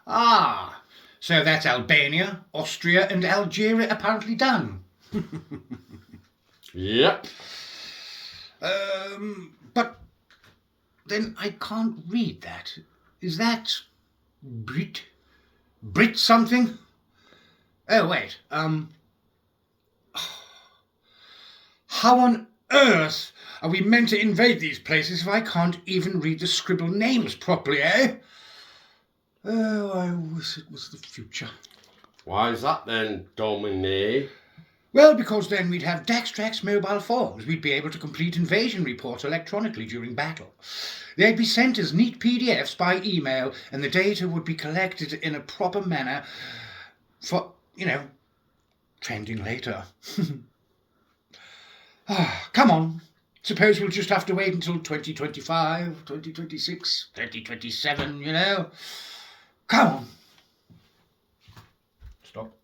Ah, so that's Albania, Austria and Algeria apparently done. Yep. But then I can't read that. Is that Brit? Brit something? Oh, wait. How on earth are we meant to invade these places if I can't even read the scribbled names properly, eh? Oh, I wish it was the future. Why is that then, Dominic? Well, because then we'd have Daxtrax mobile phones. We'd be able to complete invasion reports electronically during battle. They'd be sent as neat PDFs by email, and the data would be collected in a proper manner for, trending later. Come on. Suppose we'll just have to wait until 2025, 2026, 2027, Come on. Stop.